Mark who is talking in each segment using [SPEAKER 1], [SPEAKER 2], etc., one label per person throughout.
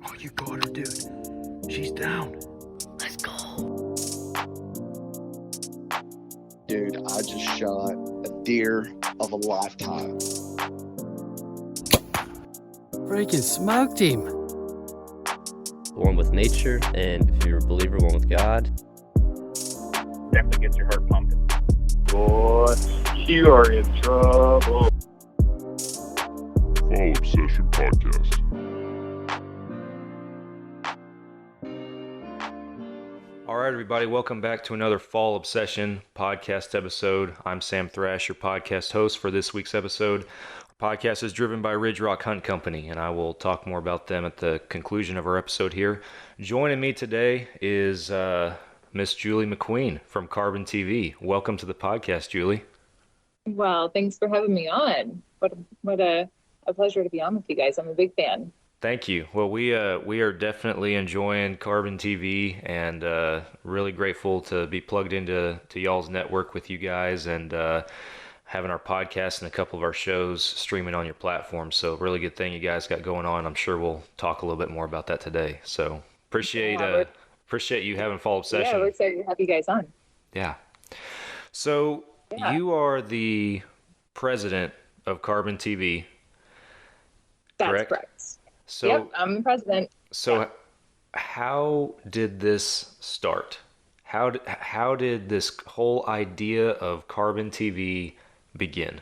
[SPEAKER 1] Oh, you got her, dude. She's down.
[SPEAKER 2] Let's go.
[SPEAKER 3] Dude, I just shot a deer of a lifetime.
[SPEAKER 2] Freaking smoked him.
[SPEAKER 4] One with nature, and if you're a believer, one with God.
[SPEAKER 5] Definitely gets your heart pumping. Boy, you are in trouble.
[SPEAKER 6] Fall Obsession Podcast.
[SPEAKER 7] All right, everybody, welcome back to another Fall Obsession podcast episode. I'm Sam Thrash, your podcast host for this week's episode. Our podcast is driven by Ridge Rock Hunt Company, and I will talk more about them at the conclusion of our episode here. Joining me today is Miss Julie McQueen from Carbon TV. Welcome to the podcast, Julie.
[SPEAKER 8] Well, thanks for having me on. What a pleasure to be on with you guys. I'm a big fan.
[SPEAKER 7] Thank you. Well, we are definitely enjoying Carbon TV and really grateful to be plugged into y'all's network with you guys and having our podcast and a couple of our shows streaming on your platform. So really good thing you guys got going on. I'm sure we'll talk a little bit more about that today. So appreciate you having Fall Obsession.
[SPEAKER 8] Yeah, we're excited to have you guys on.
[SPEAKER 7] Yeah. So you are the president of Carbon TV.
[SPEAKER 8] That's correct.
[SPEAKER 7] So,
[SPEAKER 8] yep, I'm the president.
[SPEAKER 7] So how did this start? How did this whole idea of Carbon TV begin?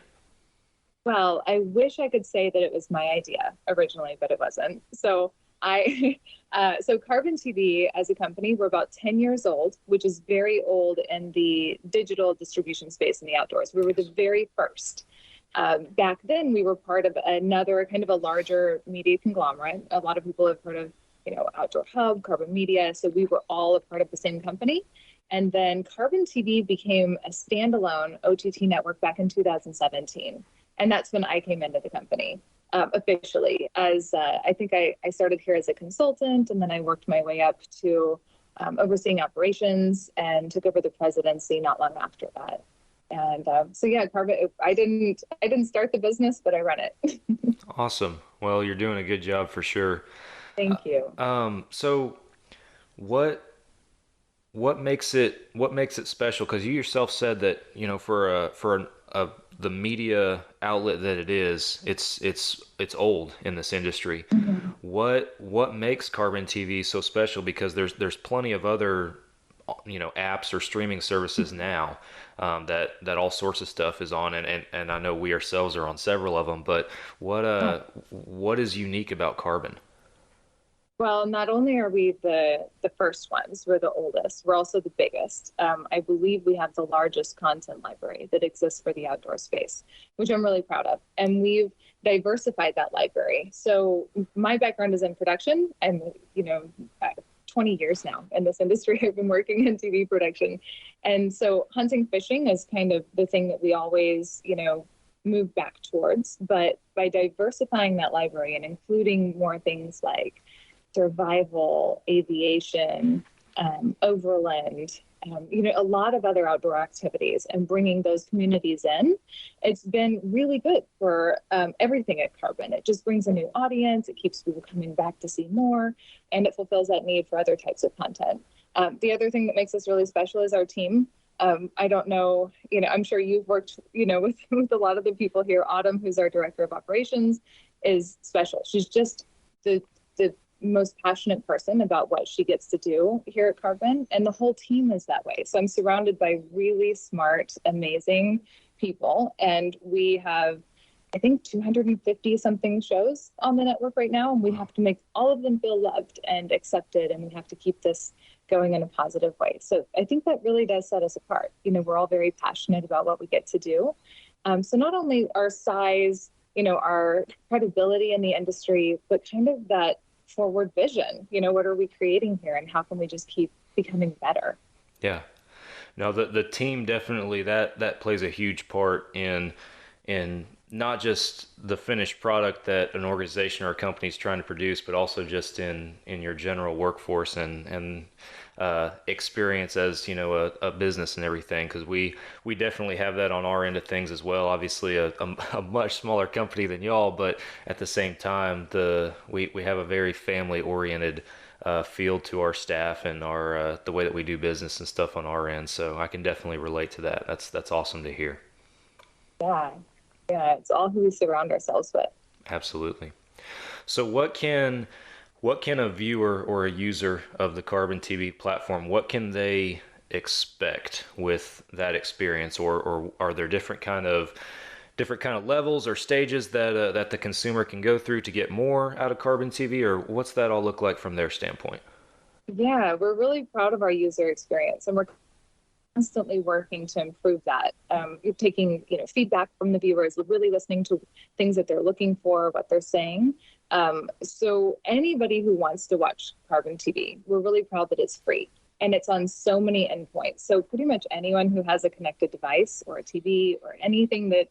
[SPEAKER 8] Well, I wish I could say that it was my idea originally, but it wasn't. So so Carbon TV as a company, we're about 10 years old, which is very old in the digital distribution space in the outdoors. We were the very first. Back then, we were part of another kind of a larger media conglomerate. A lot of people have heard of, Outdoor Hub, Carbon Media. So we were all a part of the same company. And then Carbon TV became a standalone OTT network back in 2017. And that's when I came into the company officially. As I think I started here as a consultant, and then I worked my way up to overseeing operations and took over the presidency not long after that. And Carbon. I didn't start the business, but I run it.
[SPEAKER 7] Awesome. Well, you're doing a good job for sure.
[SPEAKER 8] Thank you.
[SPEAKER 7] So, what makes it special? Because you yourself said that for the media outlet that it is, it's old in this industry.
[SPEAKER 8] Mm-hmm.
[SPEAKER 7] What makes Carbon TV so special? Because there's plenty of other apps or streaming services now that all sorts of stuff is on, and I know we ourselves are on several of them, but what is unique about Carbon?
[SPEAKER 8] Well, not only are we the first ones, we're the oldest, we're also the biggest. I believe we have the largest content library that exists for the outdoor space, which I'm really proud of. And we've diversified that library. So my background is in production, and 20 years now in this industry. I've been working in TV production. And so hunting, fishing is kind of the thing that we always, move back towards. But by diversifying that library and including more things like survival, aviation, overland, a lot of other outdoor activities, and bringing those communities in, it's been really good for everything at Carbon. It just brings a new audience. It keeps people coming back to see more, and it fulfills that need for other types of content. The other thing that makes us really special is our team. I don't know, I'm sure you've worked, with a lot of the people here. Autumn, who's our director of operations, is special. She's just the most passionate person about what she gets to do here at Carbon, and the whole team is that way. So I'm surrounded by really smart, amazing people, and we have, I think, 250 something shows on the network right now, and we have to make all of them feel loved and accepted, and we have to keep this going in a positive way. So I think that really does set us apart. We're all very passionate about what we get to do. So not only our size, our credibility in the industry, but kind of that forward vision. What are we creating here, and how can we just keep becoming better?
[SPEAKER 7] Yeah. No, the team definitely that plays a huge part in not just the finished product that an organization or a company is trying to produce, but also just in your general workforce and experience as, you know, a business and everything, because we definitely have that on our end of things as well. Obviously a much smaller company than y'all, but at the same time we have a very family oriented feel to our staff and our the way that we do business and stuff on our end. So I can definitely relate to that. That's awesome to hear.
[SPEAKER 8] Yeah, it's all who we surround ourselves with.
[SPEAKER 7] Absolutely. So what can a viewer or a user of the Carbon TV platform, what can they expect with that experience, or are there different kind of levels or stages that the consumer can go through to get more out of Carbon TV, or what's that all look like from their standpoint?
[SPEAKER 8] Yeah, we're really proud of our user experience, and we're constantly working to improve that. Taking feedback from the viewers, really listening to things that they're looking for, what they're saying. So anybody who wants to watch Carbon TV, we're really proud that it's free and it's on so many endpoints. So pretty much anyone who has a connected device or a TV or anything that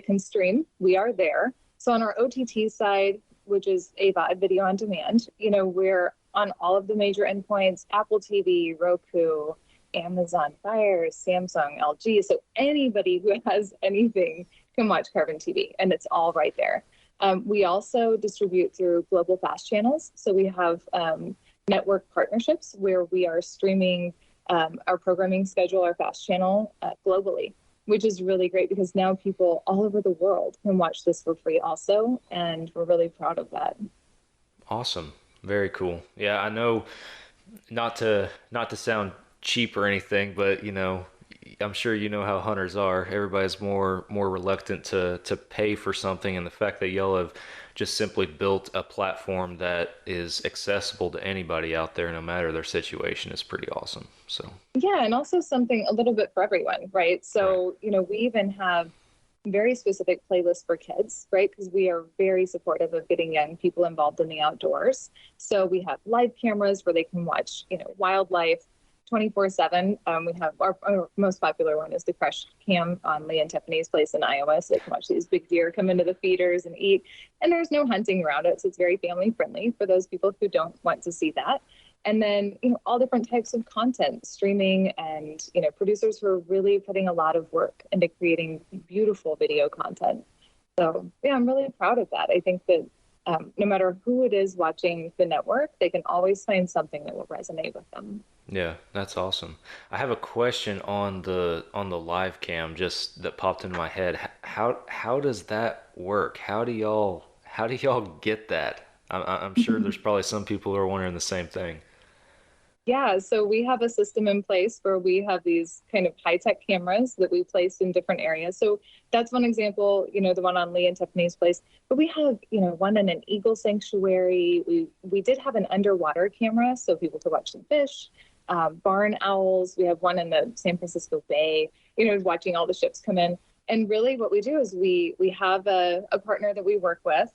[SPEAKER 8] can stream, we are there. So on our OTT side, which is AVOD, video on demand, we're on all of the major endpoints: Apple TV, Roku, Amazon Fire, Samsung, LG. So anybody who has anything can watch Carbon TV, and it's all right there. We also distribute through global FAST channels. So we have network partnerships where we are streaming our programming schedule, our FAST channel globally, which is really great because now people all over the world can watch this for free also, and we're really proud of that. Awesome.
[SPEAKER 7] Very cool. Yeah, I know, not to sound cheap or anything, but I'm sure you know how hunters are. Everybody's more reluctant to pay for something, and the fact that y'all have just simply built a platform that is accessible to anybody out there, no matter their situation, is pretty awesome. So
[SPEAKER 8] yeah, and also something a little bit for everyone, right? So we even have very specific playlists for kids, right? Because we are very supportive of getting young people involved in the outdoors. So we have live cameras where they can watch wildlife 24/7. We have our most popular one is the Crush Cam on Lee and Tiffany's place in Iowa. So they can watch these big deer come into the feeders and eat. And there's no hunting around it. So it's very family friendly for those people who don't want to see that. And then, all different types of content, streaming, and, producers who are really putting a lot of work into creating beautiful video content. So yeah, I'm really proud of that. I think that no matter who it is watching the network, they can always find something that will resonate with them.
[SPEAKER 7] Yeah, that's awesome. I have a question on the live cam just that popped into my head. How does that work? How do y'all get that? I'm sure there's probably some people who are wondering the same thing.
[SPEAKER 8] Yeah, so we have a system in place where we have these kind of high-tech cameras that we place in different areas. So that's one example, the one on Lee and Tiffany's place. But we have, one in an eagle sanctuary. We did have an underwater camera so people could watch some fish, barn owls. We have one in the San Francisco Bay, watching all the ships come in. And really what we do is we have a partner that we work with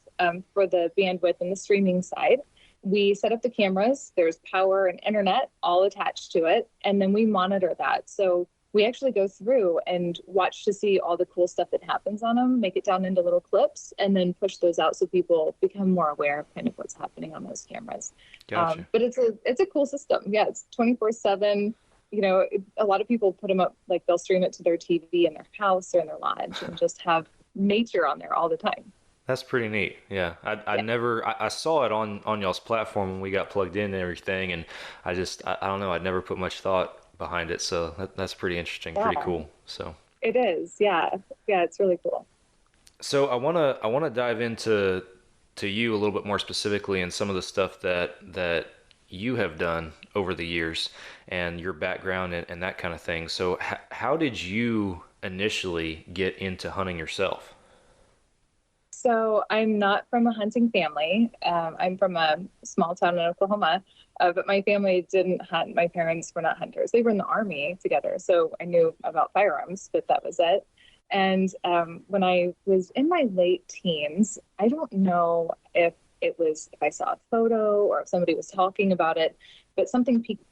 [SPEAKER 8] for the bandwidth and the streaming side. We set up the cameras, there's power and internet all attached to it, and then we monitor that. So we actually go through and watch to see all the cool stuff that happens on them, make it down into little clips, and then push those out so people become more aware of kind of what's happening on those cameras.
[SPEAKER 7] Gotcha.
[SPEAKER 8] But it's a cool system. Yeah, it's 24/7. A lot of people put them up, like they'll stream it to their TV in their house or in their lodge and just have nature on there all the time.
[SPEAKER 7] That's pretty neat. Yeah. I saw it on y'all's platform when we got plugged in and everything, and I don't know, I'd never put much thought behind it. So that's pretty interesting, pretty cool. So
[SPEAKER 8] it is. Yeah. Yeah. It's really cool.
[SPEAKER 7] So I want to dive into you a little bit more specifically and some of the stuff that you have done over the years and your background and that kind of thing. So how did you initially get into hunting yourself?
[SPEAKER 8] So I'm not from a hunting family. I'm from a small town in Oklahoma, but my family didn't hunt. My parents were not hunters. They were in the Army together. So I knew about firearms, but that was it. And when I was in my late teens, I don't know if I saw a photo or if somebody was talking about it, but something piqued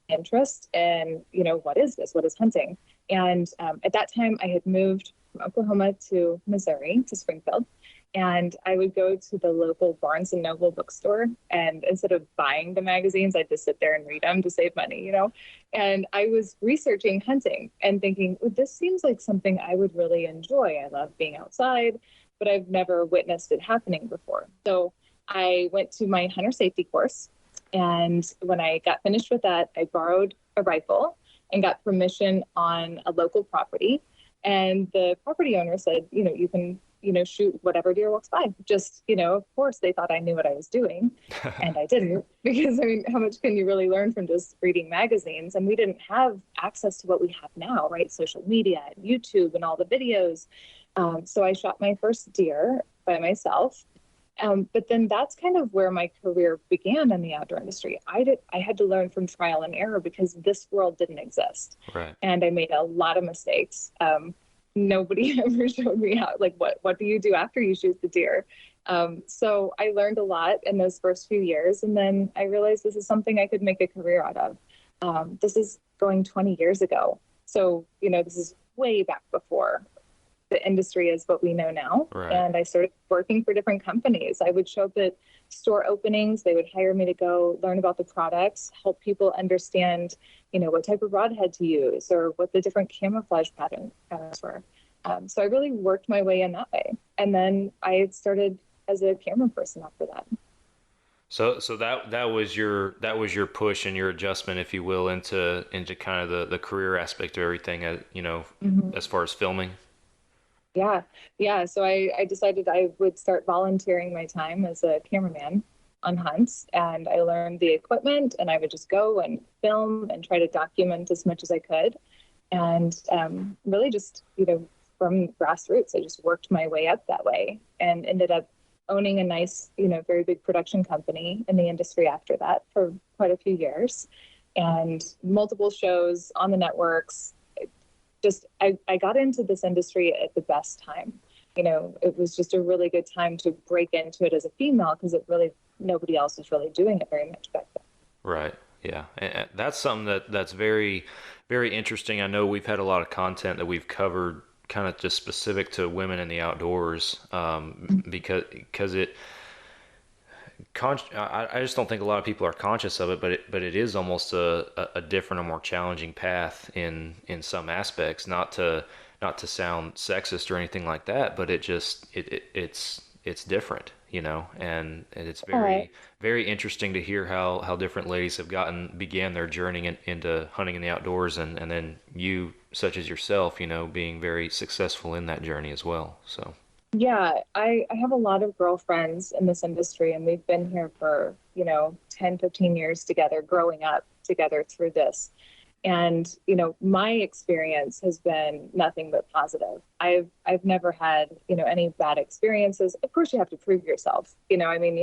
[SPEAKER 8] my interest in, what is this? What is hunting? And at that time I had moved from Oklahoma to Missouri to Springfield. And I would go to the local Barnes and Noble bookstore, and instead of buying the magazines, I'd just sit there and read them to save money, you know? And I was researching hunting and thinking, "Ooh, this seems like something I would really enjoy. I love being outside, but I've never witnessed it happening before." So I went to my hunter safety course. And when I got finished with that, I borrowed a rifle and got permission on a local property. And the property owner said, you can, shoot whatever deer walks by. Just, of course, they thought I knew what I was doing. And I didn't, because, how much can you really learn from just reading magazines? And we didn't have access to what we have now, right? Social media and YouTube and all the videos. So I shot my first deer by myself. But then that's kind of where my career began in the outdoor industry. I had to learn from trial and error because this world didn't exist.
[SPEAKER 7] Right.
[SPEAKER 8] And I made a lot of mistakes. Nobody ever showed me how, what do you do after you shoot the deer? So I learned a lot in those first few years. And then I realized this is something I could make a career out of. This is going 20 years ago. So, this is way back before the industry is what we know now.
[SPEAKER 7] Right.
[SPEAKER 8] And I started working for different companies. I would show up at store openings. They would hire me to go learn about the products, help people understand, what type of broadhead to use or what the different camouflage patterns were. So I really worked my way in that way. And then I started as a camera person after that.
[SPEAKER 7] So that was your push and your adjustment, if you will, into kind of the career aspect of everything, as far as filming.
[SPEAKER 8] Yeah. So I decided I would start volunteering my time as a cameraman on hunts, and I learned the equipment, and I would just go and film and try to document as much as I could. And really just, from grassroots, I just worked my way up that way and ended up owning a nice, very big production company in the industry after that for quite a few years, and multiple shows on the networks. I got into this industry at the best time. It was just a really good time to break into it as a female, because nobody else was really doing it very much back then.
[SPEAKER 7] Right. Yeah. And that's something that's very, very interesting. I know we've had a lot of content that we've covered kind of just specific to women in the outdoors, because I just don't think a lot of people are conscious of it, but it is almost a different, a more challenging path in some aspects. Not to sound sexist or anything like that, but it's different, and it's very, very interesting to hear how different ladies have began their journey into hunting in the outdoors, and then you, such as yourself, being very successful in that journey as well. So.
[SPEAKER 8] Yeah, I have a lot of girlfriends in this industry, and we've been here for, 10, 15 years together, growing up together through this. And, my experience has been nothing but positive. I've never had, any bad experiences. Of course, you have to prove yourself. You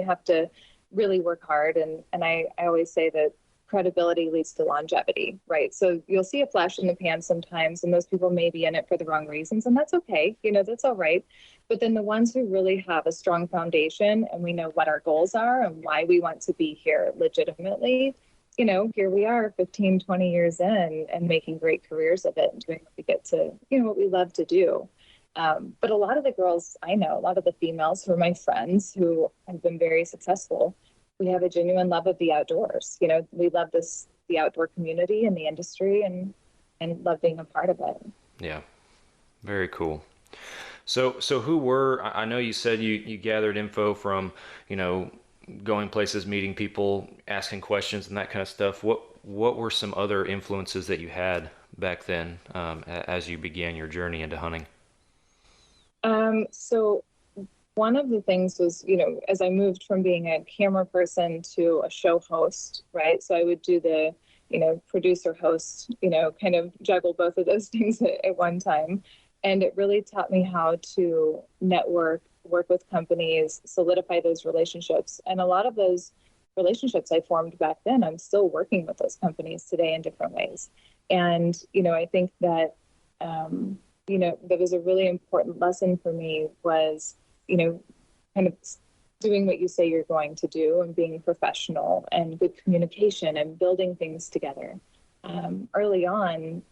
[SPEAKER 8] have to really work hard. And I always say that credibility leads to longevity, right? So you'll see a flash in the pan sometimes, and those people may be in it for the wrong reasons, and that's okay. That's all right. But then the ones who really have a strong foundation, and we know what our goals are and why we want to be here legitimately, here we are 15, 20 years in and making great careers of it and doing what we get to, what we love to do. But a lot of the girls I know, a lot of the females who are my friends who have been very successful, we have a genuine love of the outdoors. We love the outdoor community and the industry, and love being a part of it.
[SPEAKER 7] Yeah. Very cool. So I know you said you gathered info from, going places, meeting people, asking questions and that kind of stuff. What were some other influences that you had back then, as you began your journey into hunting?
[SPEAKER 8] So one of the things was, as I moved from being a camera person to a show host, right? So I would do the, producer host, kind of juggle both of those things at one time. And it really taught me how to network, work with companies, solidify those relationships. And a lot of those relationships I formed back then, I'm still working with those companies today in different ways. And, I think that, that was a really important lesson for me was, kind of doing what you say you're going to do and being professional and good communication and building things together. Early on,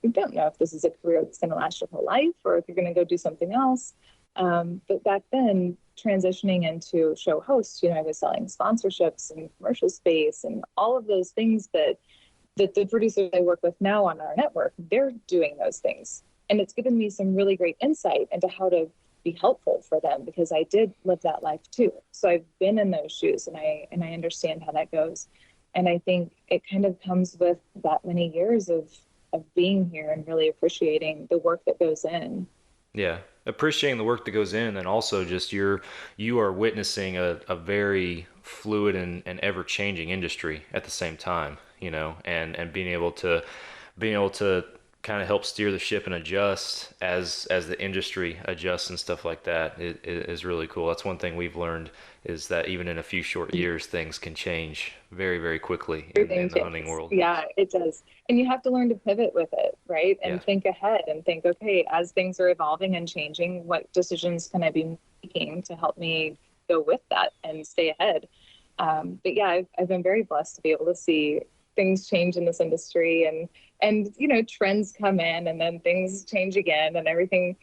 [SPEAKER 8] you don't know if this is a career that's going to last your whole life or if you're going to go do something else. But back then, transitioning into show host, I was selling sponsorships and commercial space and all of those things that the producers I work with now on our network, they're doing those things. And it's given me some really great insight into how to be helpful for them, because I did live that life too. So I've been in those shoes, and I understand how that goes. And I think it kind of comes with that many years of being here and really appreciating the work that goes in.
[SPEAKER 7] Yeah, appreciating the work that goes in, and also just you are witnessing a very fluid and ever-changing industry at the same time, and being able to kind of help steer the ship and adjust as the industry adjusts and stuff like that. It is really cool. That's one thing we've learned, is that even in a few short years, things can change very, very quickly in the hunting world.
[SPEAKER 8] Yeah, it does. And you have to learn to pivot with it, right? And think ahead and think, okay, as things are evolving and changing, what decisions can I be making to help me go with that and stay ahead? But yeah, I've been very blessed to be able to see things change in this industry, and trends come in, and then things change again, and everything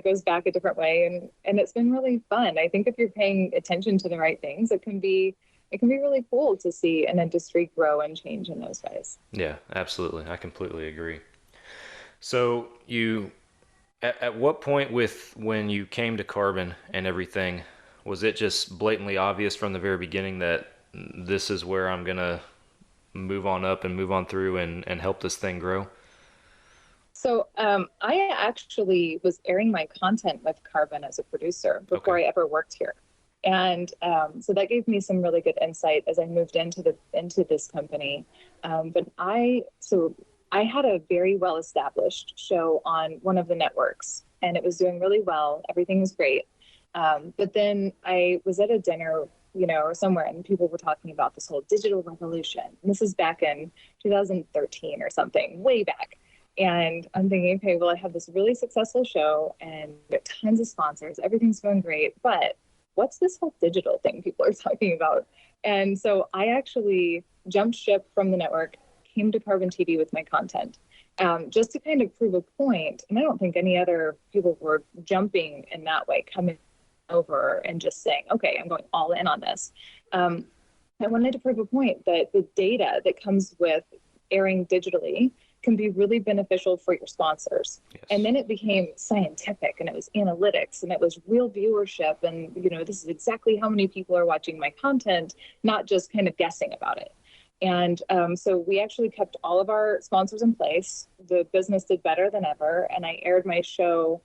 [SPEAKER 8] goes back a different way, and it's been really fun. I think if you're paying attention to the right things, it can be really cool to see an industry grow and change in those ways.
[SPEAKER 7] Yeah, absolutely. I completely agree. So at what point when you came to Carbon and everything, was it just blatantly obvious from the very beginning that this is where I'm gonna move on up and move on through and help this thing grow?
[SPEAKER 8] So I actually was airing my content with Carbon as a producer before I ever worked here. And so that gave me some really good insight as I moved into this company. But I had a very well-established show on one of the networks, and it was doing really well. Everything was great. But then I was at a dinner or somewhere, and people were talking about this whole digital revolution. And this is back in 2013 or something, way back. And I'm thinking, okay, well, I have this really successful show and tons of sponsors. Everything's going great. But what's this whole digital thing people are talking about? And so I actually jumped ship from the network, came to Carbon TV with my content, just to kind of prove a point. And I don't think any other people were jumping in that way, coming over and just saying, okay, I'm going all in on this. I wanted to prove a point that the data that comes with airing digitally can be really beneficial for your sponsors. Yes. And then it became scientific, and it was analytics, and it was real viewership. And, this is exactly how many people are watching my content, not just kind of guessing about it. And so we actually kept all of our sponsors in place. The business did better than ever. And I aired my show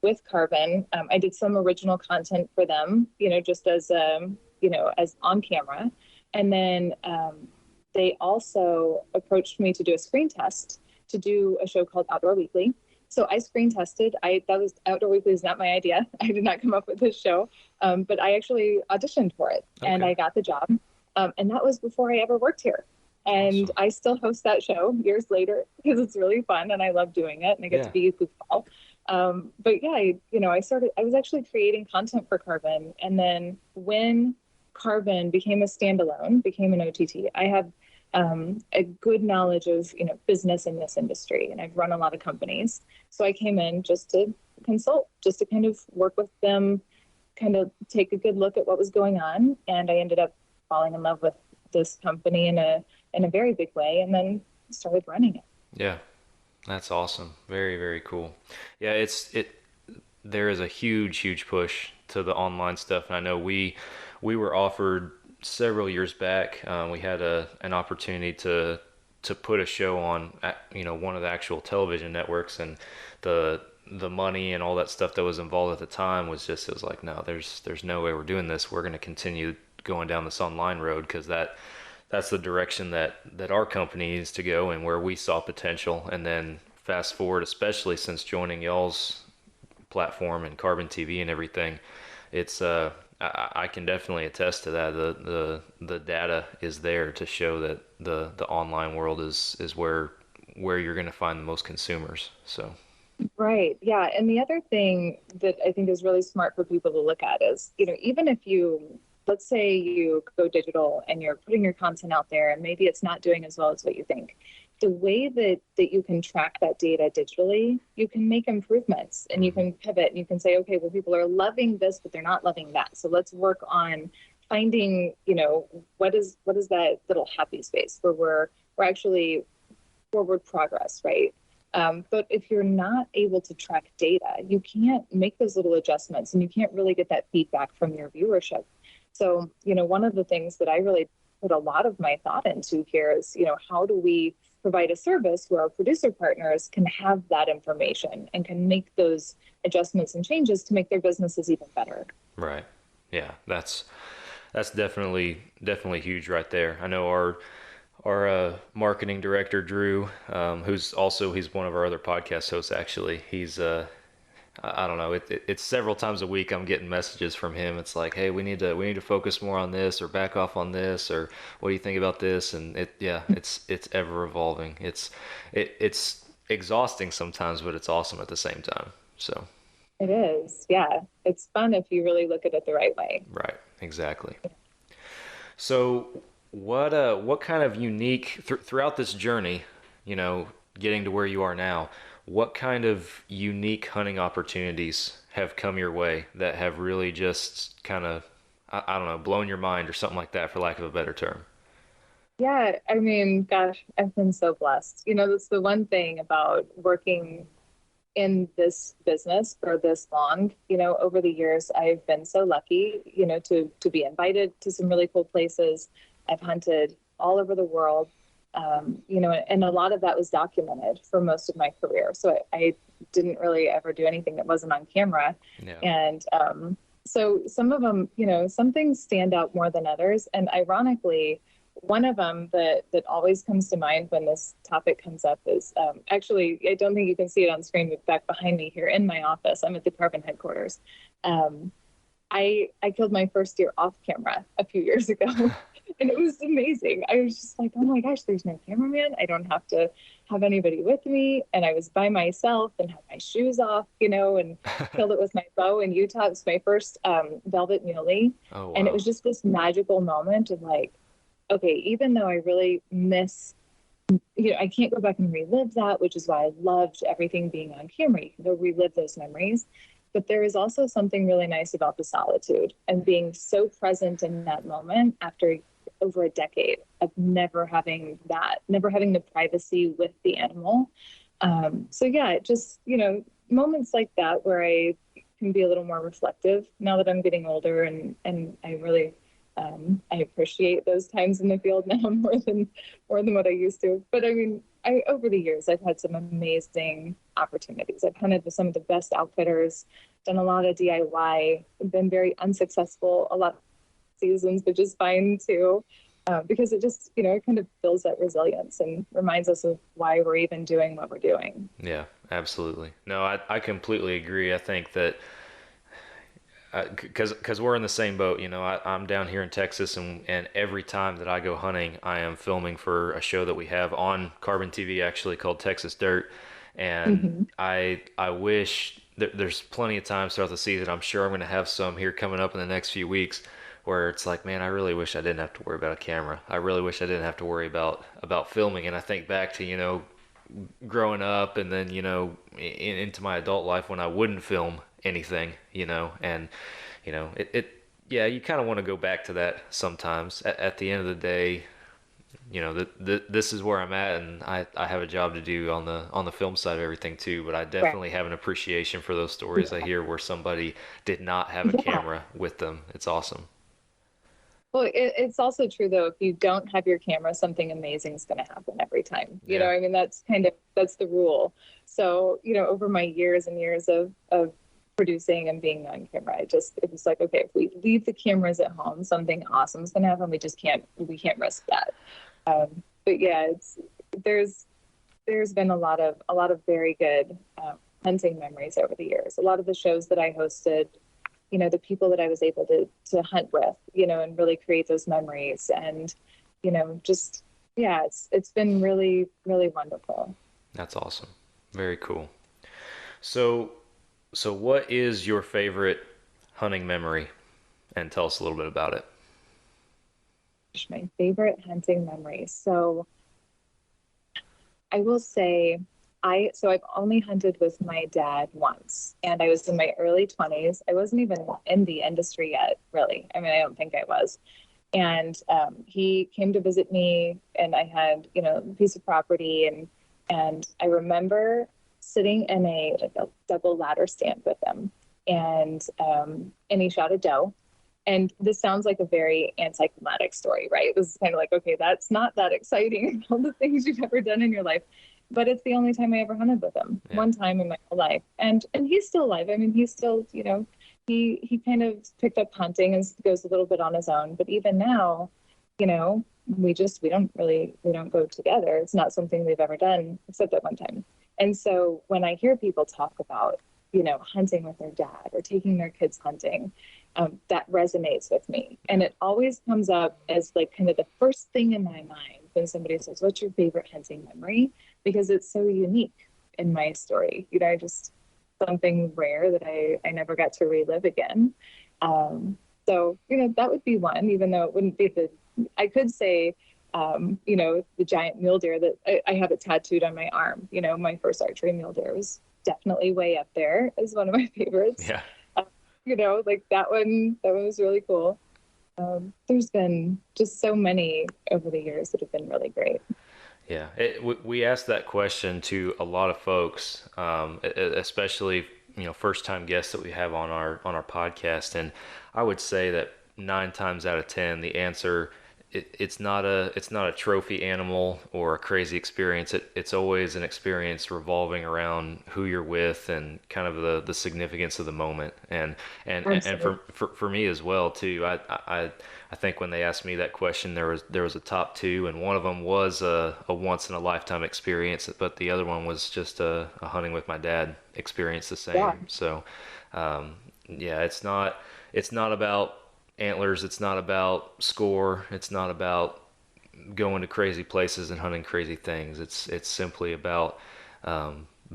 [SPEAKER 8] with Carbon. I did some original content for them, just as, as on camera. And then they also approached me to do a screen test to do a show called Outdoor Weekly. So I screen tested. Outdoor Weekly is not my idea. I did not come up with this show, but I actually auditioned for it, and I got the job. And that was before I ever worked here. And awesome. I still host that show years later because it's really fun and I love doing it, and I get to be a goofball. But yeah, I was actually creating content for Carbon. And then when Carbon became a standalone, became an OTT, I have a good knowledge of, business in this industry, and I've run a lot of companies. So I came in just to consult, just to kind of work with them, kind of take a good look at what was going on. And I ended up falling in love with this company in a very big way, and then started running it.
[SPEAKER 7] Yeah. That's awesome. Very, very cool. Yeah, there is a huge push to the online stuff. And I know we were offered several years back. We had an opportunity to put a show on, one of the actual television networks, and the money and all that stuff that was involved at the time was like, no, there's no way we're doing this. We're going to continue going down this online road, because that's the direction that our company needs to go and where we saw potential. And then fast forward, especially since joining y'all's platform and Carbon TV and everything, it's I can definitely attest to that. The data is there to show that the online world is where you're going to find the most consumers. So
[SPEAKER 8] right, yeah. And the other thing that I think is really smart for people to look at is, even if let's say you go digital and you're putting your content out there and maybe it's not doing as well as what you think. the way that you can track that data digitally, you can make improvements and you can pivot and you can say, okay, well, people are loving this, but they're not loving that. So let's work on finding, what is that little happy space where we're actually forward progress, right? But if you're not able to track data, you can't make those little adjustments and you can't really get that feedback from your viewership. So, one of the things that I really put a lot of my thought into here is, how do we provide a service where our producer partners can have that information and can make those adjustments and changes to make their businesses even better?
[SPEAKER 7] Right. Yeah, that's definitely huge right there. I know our marketing director, Drew, he's one of our other podcast hosts, actually. He's, I don't know, it's several times a week I'm getting messages from him. It's like, hey, we need to focus more on this or back off on this, or what do you think about this? And it's ever evolving. It's exhausting sometimes, but it's awesome at the same time. So
[SPEAKER 8] it is. Yeah. It's fun if you really look at it the right way.
[SPEAKER 7] Right. Exactly. So what kind of unique throughout this journey, getting to where you are now, what kind of unique hunting opportunities have come your way that have really just kind of, I don't know, blown your mind or something like that, for lack of a better term?
[SPEAKER 8] Yeah, I mean, gosh, I've been so blessed. That's the one thing about working in this business for this long. Over the years, I've been so lucky, to be invited to some really cool places. I've hunted all over the world. And a lot of that was documented for most of my career. So I didn't really ever do anything that wasn't on camera. Yeah. And so some of them, some things stand out more than others. And ironically, one of them that always comes to mind when this topic comes up is actually, I don't think you can see it on screen, but back behind me here in my office, I'm at the department headquarters. I killed my first deer off camera a few years ago. And it was amazing. I was just like, oh my gosh, there's no cameraman. I don't have to have anybody with me. And I was by myself and had my shoes off, and killed it with my bow in Utah. It was my first velvet muley. Oh, wow. And it was just this magical moment of like, okay, even though I really miss, I can't go back and relive that, which is why I loved everything being on camera. You can go relive those memories. But there is also something really nice about the solitude and being so present in that moment after over a decade of never having the privacy with the animal. So yeah, just, moments like that where I can be a little more reflective now that I'm getting older, and I really, I appreciate those times in the field now more than what I used to. But I mean, over the years, I've had some amazing opportunities. I've hunted with some of the best outfitters, done a lot of DIY, been very unsuccessful a lot of seasons, but just fine too, because it just, it kind of builds that resilience and reminds us of why we're even doing what we're doing.
[SPEAKER 7] Yeah, absolutely. No, I completely agree. I think that because we're in the same boat, I'm down here in Texas, and every time that I go hunting, I am filming for a show that we have on Carbon TV, actually, called Texas Dirt. And I wish there's plenty of times throughout the season. I'm sure I'm going to have some here coming up in the next few weeks where it's like, man, I really wish I didn't have to worry about a camera. I really wish I didn't have to worry about filming. And I think back to, growing up, and then, into my adult life when I wouldn't film anything, and, you kind of want to go back to that sometimes. At the end of the day, this is where I'm at, and I have a job to do on the film side of everything too. But I definitely have an appreciation for those stories I hear where somebody did not have a camera with them. It's awesome.
[SPEAKER 8] Well, it's also true though, if you don't have your camera, something amazing is going to happen every time. You know, I mean, that's the rule. So, over my years and years of producing and being on camera, it was like, okay, if we leave the cameras at home, something awesome is going to happen. We can't risk that. But yeah, there's been a lot of very good hunting memories over the years. A lot of the shows that I hosted, the people that I was able to hunt with, and really create those memories, and it's been really, really wonderful.
[SPEAKER 7] That's awesome. Very cool. So what is your favorite hunting memory? And tell us a little bit about it.
[SPEAKER 8] My favorite hunting memory. So I will say I've only hunted with my dad once, and I was in my early 20s. I wasn't even in the industry yet, really. I mean, I don't think I was. And he came to visit me, and I had, a piece of property, and I remember sitting in a double ladder stand with him, and he shot a doe. And this sounds like a very anticlimactic story, right? This is kind of like, okay, that's not that exciting, all the things you've ever done in your life. But it's the only time I ever hunted with him, one time in my whole life. And he's still alive. I mean, he's still, he kind of picked up hunting and goes a little bit on his own. But even now, we don't go together. It's not something we've ever done except at one time. And so when I hear people talk about, hunting with their dad or taking their kids hunting, that resonates with me. And it always comes up as like kind of the first thing in my mind when somebody says, what's your favorite hunting memory? Because it's so unique in my story. Just something rare that I never got to relive again. So, that would be one, even though it wouldn't be I could say, the giant mule deer that I have it tattooed on my arm. My first archery mule deer was definitely way up there as one of my favorites.
[SPEAKER 7] Yeah.
[SPEAKER 8] Like that one was really cool. There's been just so many over the years that have been really great.
[SPEAKER 7] Yeah, we asked that question to a lot of folks, especially first-time guests that we have on our podcast, and I would say that 9 times out of 10, the answer it's not a trophy animal or a crazy experience. It's always an experience revolving around who you're with and kind of the significance of the moment, and for me as well too. I think when they asked me that question, there was a top 2, and one of them was a once in a lifetime experience, but the other one was just a hunting with my dad experience, the same. Yeah. So, it's not about antlers. It's not about score. It's not about going to crazy places and hunting crazy things. It's simply about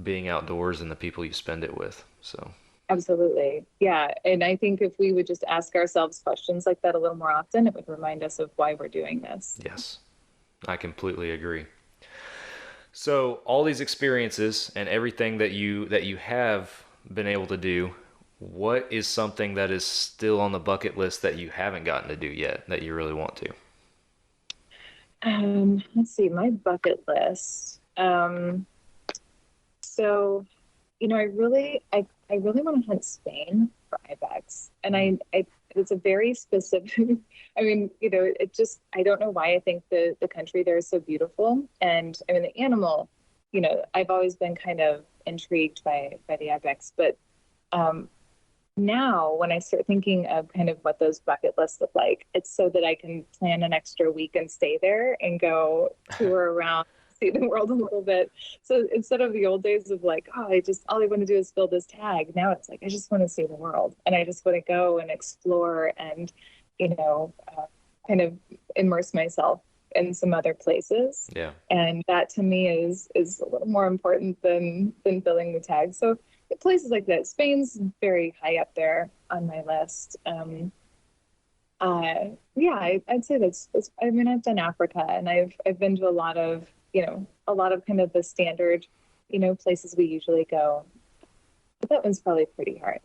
[SPEAKER 7] being outdoors and the people you spend it with. So.
[SPEAKER 8] Absolutely. Yeah. And I think if we would just ask ourselves questions like that a little more often, it would remind us of why we're doing this.
[SPEAKER 7] Yes, I completely agree. So all these experiences and everything that you have been able to do, what is something that is still on the bucket list that you haven't gotten to do yet that you really want to?
[SPEAKER 8] Let's see, my bucket list. So, I really want to hunt Spain for ibex, and I it's a very specific. I mean, I don't know why I think the country there is so beautiful, and I mean the animal. I've always been kind of intrigued by the ibex, but now when I start thinking of kind of what those bucket lists look like, it's so that I can plan an extra week and stay there and go tour around. See the world a little bit. So instead of the old days of like, all I want to do is fill this tag, now it's like I just want to see the world, and I just want to go and explore and kind of immerse myself in some other places.
[SPEAKER 7] Yeah. And
[SPEAKER 8] that to me is a little more important than filling the tag. So places like that, Spain's very high up there on my list. I'd say that's. I mean, I've done Africa, and I've been to a lot of kind of the standard, places we usually go. But that one's probably pretty high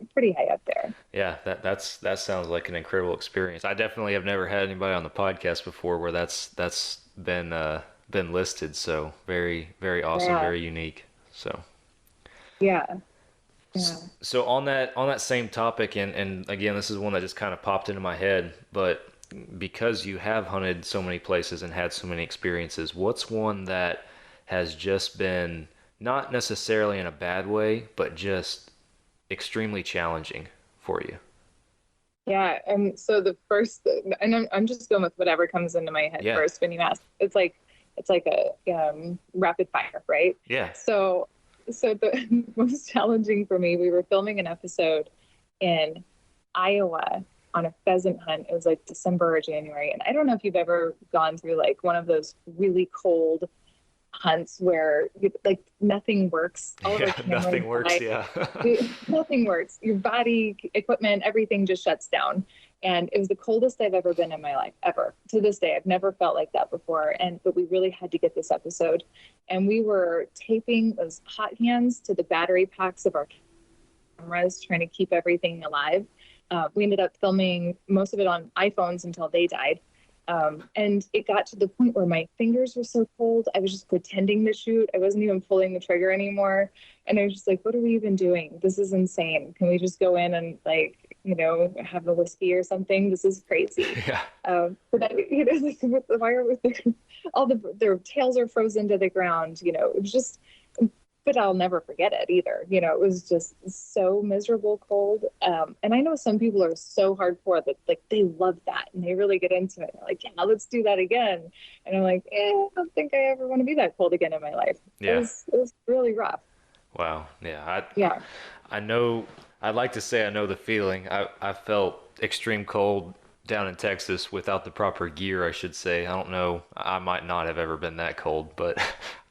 [SPEAKER 8] up there.
[SPEAKER 7] Yeah, that sounds like an incredible experience. I definitely have never had anybody on the podcast before where that's been listed. So very, very awesome, very unique. So.
[SPEAKER 8] Yeah.
[SPEAKER 7] So on that same topic, and again, this is one that just kind of popped into my head, but because you have hunted so many places and had so many experiences, what's one that has just been not necessarily in a bad way, but just extremely challenging for you?
[SPEAKER 8] Yeah. So the first, and I'm just going with whatever comes into my head first when you ask. It's like a rapid fire, right?
[SPEAKER 7] Yeah.
[SPEAKER 8] So the most challenging for me, we were filming an episode in Iowa on a pheasant hunt. It was like December or January. And I don't know if you've ever gone through like one of those really cold hunts where like nothing works.
[SPEAKER 7] Nothing works. Yeah.
[SPEAKER 8] Nothing works. Your body, equipment, everything just shuts down. And it was the coldest I've ever been in my life, ever. To this day, I've never felt like that before. But we really had to get this episode. And we were taping those hot hands to the battery packs of our cameras, trying to keep everything alive. We ended up filming most of it on iPhones until they died. And it got to the point where my fingers were so cold, I was just pretending to shoot. I wasn't even pulling the trigger anymore. And I was just like, what are we even doing? This is insane. Can we just go in and have a whiskey or something? This is crazy.
[SPEAKER 7] Yeah.
[SPEAKER 8] But like with the wire, their tails are frozen to the ground. It was just, but I'll never forget it either. It was just so miserable cold. And I know some people are so hardcore that like they love that and they really get into it. They're like, yeah, let's do that again. And I'm like, I don't think I ever want to be that cold again in my life.
[SPEAKER 7] Yeah.
[SPEAKER 8] It was really rough.
[SPEAKER 7] Wow. Yeah.
[SPEAKER 8] Yeah.
[SPEAKER 7] I know. I'd like to say I know the feeling. I felt extreme cold down in Texas without the proper gear, I should say. I don't know. I might not have ever been that cold, but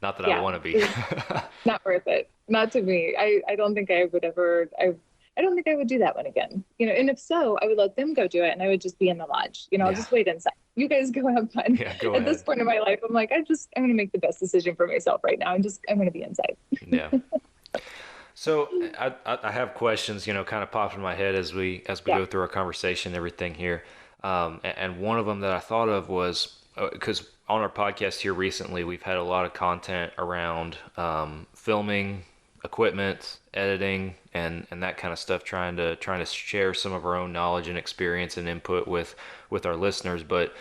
[SPEAKER 7] not that I want to be.
[SPEAKER 8] Not worth it. Not to me. I don't think I would ever. I don't think I would do that one again. And if so, I would let them go do it, and I would just be in the lodge. I'll just wait inside. You guys go have fun.
[SPEAKER 7] Yeah, go
[SPEAKER 8] At
[SPEAKER 7] ahead.
[SPEAKER 8] this point in my life, I'm like, I'm going to make the best decision for myself right now. I'm going to be inside.
[SPEAKER 7] Yeah. So I have questions, kind of pop in my head as we go through our conversation, everything here. And one of them that I thought of was because on our podcast here recently, we've had a lot of content around filming equipment, editing, and that kind of stuff, trying to share some of our own knowledge and experience and input with our listeners. But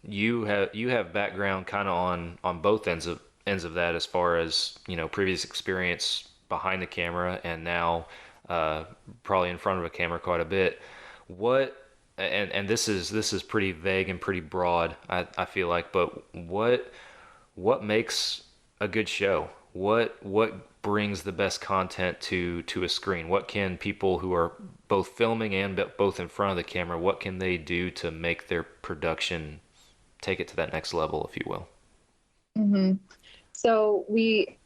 [SPEAKER 7] you have background kind of on both ends of that, as far as previous experience behind the camera and now probably in front of a camera quite a bit. And this is pretty vague and pretty broad, I feel like, but what makes a good show? What brings the best content to a screen? What can people who are both filming and both in front of the camera, what can they do to make their production take it to that next level, if you will?
[SPEAKER 8] Mm-hmm. So we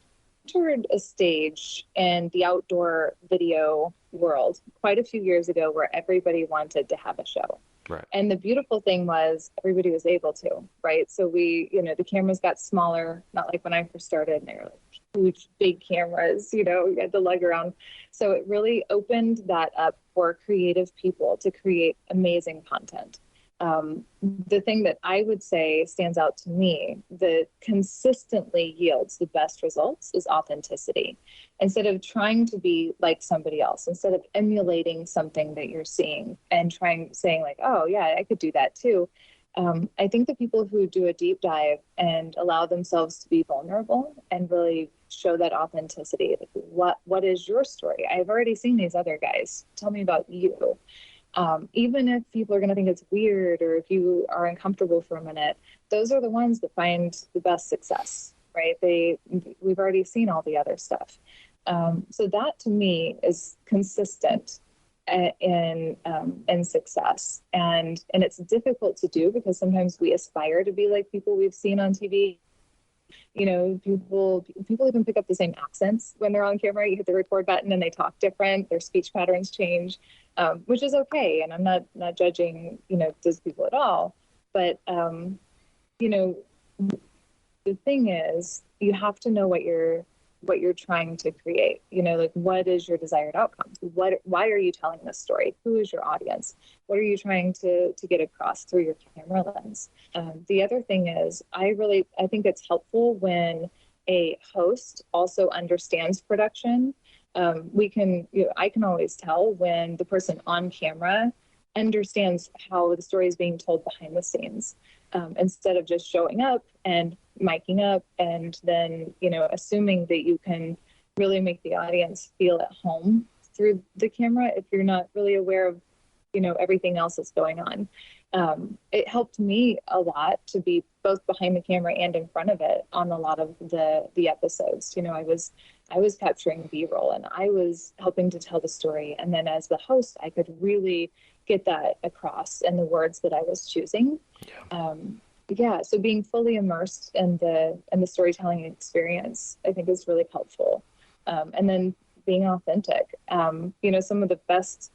[SPEAKER 8] entered a stage in the outdoor video world quite a few years ago where everybody wanted to have a show.
[SPEAKER 7] Right.
[SPEAKER 8] And the beautiful thing was everybody was able to, right? So we, the cameras got smaller, not like when I first started, and they were like huge, big cameras, you had to lug around. So it really opened that up for creative people to create amazing content. The thing that I would say stands out to me that consistently yields the best results is authenticity. Instead of trying to be like somebody else, instead of emulating something that you're seeing and saying like, oh yeah, I could do that too. I think the people who do a deep dive and allow themselves to be vulnerable and really show that authenticity, like what is your story? I've already seen these other guys. Tell me about you. Even if people are going to think it's weird or if you are uncomfortable for a minute, those are the ones that find the best success, right? We've already seen all the other stuff. So that to me is consistent in success. And it's difficult to do because sometimes we aspire to be like people we've seen on TV. People even pick up the same accents when they're on camera. You hit the record button and they talk different. Their speech patterns change, which is okay. And I'm not judging, those people at all. But, the thing is, you have to know what you're trying to create. Like what is your desired outcome? Why are you telling this story? Who is your audience? What are you trying to get across through your camera lens? The other thing is, I think it's helpful when a host also understands production. I can always tell when the person on camera understands how the story is being told behind the scenes, instead of just showing up and miking up and then, assuming that you can really make the audience feel at home through the camera if you're not really aware of, everything else that's going on. It helped me a lot to be both behind the camera and in front of it on a lot of the episodes. I was capturing B-roll and I was helping to tell the story. And then as the host, I could really get that across in the words that I was choosing. Yeah. So being fully immersed in the storytelling experience, I think is really helpful. And then being authentic. Some of the best